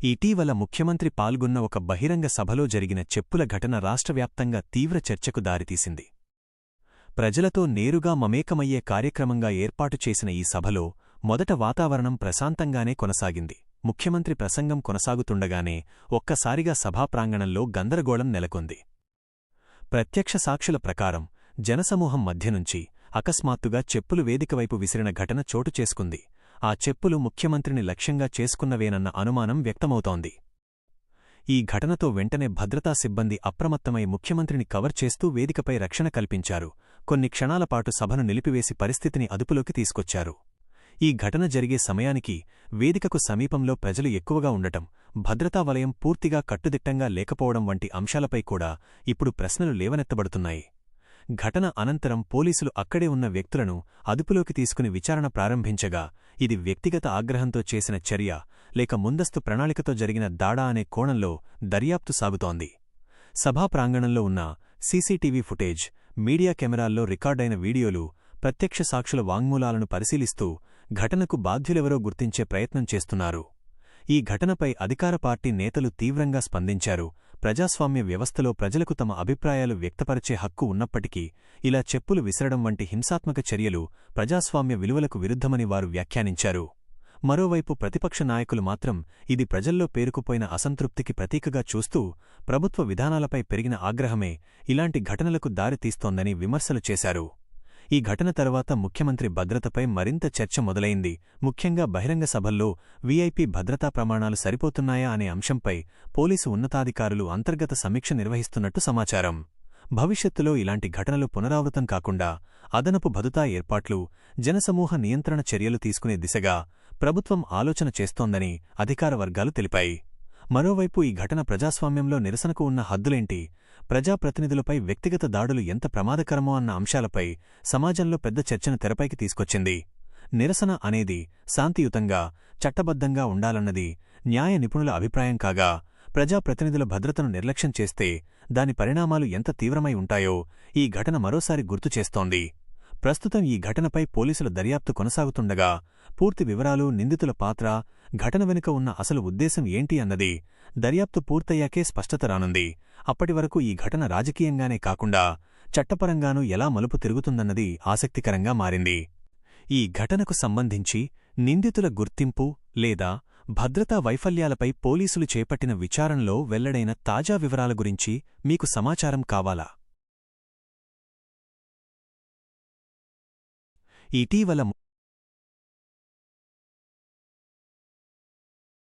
ఇటీవల ముఖ్యమంత్రి పాల్గొన్న ఒక బహిరంగ సభలో జరిగిన చెప్పుల ఘటన రాష్ట్రవ్యాప్తంగా తీవ్ర చర్చకు దారితీసింది. ప్రజలతో నేరుగా మమేకమయ్యే కార్యక్రమంగా ఏర్పాటు చేసిన ఈ సభలో మొదట వాతావరణం ప్రశాంతంగానే కొనసాగింది. ముఖ్యమంత్రి ప్రసంగం కొనసాగుతుండగానే ఒక్కసారిగా సభాప్రాంగణంలో గందరగోళం నెలకొంది. ప్రత్యక్ష సాక్షుల ప్రకారం జనసమూహం మధ్యనుంచి అకస్మాత్తుగా చెప్పులు వేదికవైపు విసిరిన ఘటన చోటు చేసుకుంది. ఆ చెప్పులు ముఖ్యమంత్రిని లక్ష్యంగా చేసుకున్నవేనన్న అనుమానం వ్యక్తమవుతోంది. ఈ ఘటనతో వెంటనే భద్రతా సిబ్బంది అప్రమత్తమై ముఖ్యమంత్రిని కవర్ చేస్తూ వేదికపై రక్షణ కల్పించారు. కొన్ని క్షణాలపాటు సభను నిలిపివేసి పరిస్థితిని అదుపులోకి తీసుకొచ్చారు. ఈ ఘటన జరిగే సమయానికి వేదికకు సమీపంలో ప్రజలు ఎక్కువగా ఉండటం, భద్రతా వలయం పూర్తిగా కట్టుదిట్టంగా లేకపోవడం వంటి అంశాలపై కూడా ఇప్పుడు ప్రశ్నలు లేవనెత్తబడుతున్నాయి. ఘటన అనంతరం పోలీసులు అక్కడే ఉన్న వ్యక్తులను అదుపులోకి తీసుకుని విచారణ ప్రారంభించగా ఇది వ్యక్తిగత ఆగ్రహంతో చేసిన చర్య లేక ముందస్తు ప్రణాళికతో జరిగిన దాడా అనే కోణంలో దర్యాప్తు సాగుతోంది. సభా ప్రాంగణంలో ఉన్న సీసీటీవీ ఫుటేజ్, మీడియా కెమెరాల్లో రికార్డైన వీడియోలు, ప్రత్యక్ష సాక్షుల వాంగ్మూలాలను పరిశీలిస్తూ ఘటనకు బాధ్యులెవరో గుర్తించే ప్రయత్నం చేస్తున్నారు. ఈ ఘటనపై అధికార పార్టీ నేతలు తీవ్రంగా స్పందించారు. ప్రజాస్వామ్య వ్యవస్థలో ప్రజలకు తమ అభిప్రాయాలు వ్యక్తపరిచే హక్కు ఉన్నప్పటికీ ఇలా చెప్పులు విసరడం వంటి హింసాత్మక చర్యలు ప్రజాస్వామ్య విలువలకు విరుద్ధమని వారు వ్యాఖ్యానించారు. మరోవైపు ప్రతిపక్ష నాయకులు మాత్రం ఇది ప్రజల్లో పేరుకుపోయిన అసంతృప్తికి ప్రతీకగా చూస్తూ ప్రభుత్వ విధానాలపై పెరిగిన ఆగ్రహమే ఇలాంటి ఘటనలకు దారి తీస్తోందని విమర్శలు చేశారు. ఈ ఘటన తర్వాత ముఖ్యమంత్రి భద్రతపై మరింత చర్చ మొదలైంది. ముఖ్యంగా బహిరంగ సభల్లో వీఐపీ భద్రతా ప్రమాణాలు సరిపోతున్నాయా అనే అంశంపై పోలీసు ఉన్నతాధికారులు అంతర్గత సమీక్ష నిర్వహిస్తున్నట్టు సమాచారం. భవిష్యత్తులో ఇలాంటి ఘటనలు పునరావృతం కాకుండా అదనపు భద్రతా ఏర్పాట్లు, జనసమూహ నియంత్రణ చర్యలు తీసుకునే దిశగా ప్రభుత్వం ఆలోచన చేస్తోందని అధికార వర్గాలు తెలిపాయి. మరోవైపు ఈ ఘటన ప్రజాస్వామ్యంలో నిరసనకు ఉన్న హద్దులేంటి, ప్రజాప్రతినిధులపై వ్యక్తిగత దాడులు ఎంత ప్రమాదకరమో అన్న అంశాలపై సమాజంలో పెద్ద చర్చను తెరపైకి తీసుకొచ్చింది. నిరసన అనేది శాంతియుతంగా, చట్టబద్ధంగా ఉండాలన్నది న్యాయ నిపుణుల అభిప్రాయం కాగా, ప్రజాప్రతినిధుల భద్రతను నిర్లక్ష్యం చేస్తే దాని పరిణామాలు ఎంత తీవ్రమై ఉంటాయో ఈ ఘటన మరోసారి గుర్తు చేస్తోంది. ప్రస్తుతం ఈ ఘటనపై పోలీసుల దర్యాప్తు కొనసాగుతుండగా పూర్తి వివరాలు, నిందితుల పాత్ర, ఘటన వెనుక ఉన్న అసలు ఉద్దేశం ఏంటి అన్నది దర్యాప్తు పూర్తయ్యాకే స్పష్టత రానుంది. అప్పటివరకు ఈ ఘటన రాజకీయంగానే కాకుండా చట్టపరంగానూ ఎలా మలుపు తిరుగుతుందన్నది ఆసక్తికరంగా మారింది. ఈ ఘటనకు సంబంధించి నిందితుల గుర్తింపు లేదా భద్రతా వైఫల్యాలపై పోలీసులు చేపట్టిన విచారణలో వెల్లడైన తాజా వివరాల గురించి మీకు సమాచారం కావాలా? ఇటీవల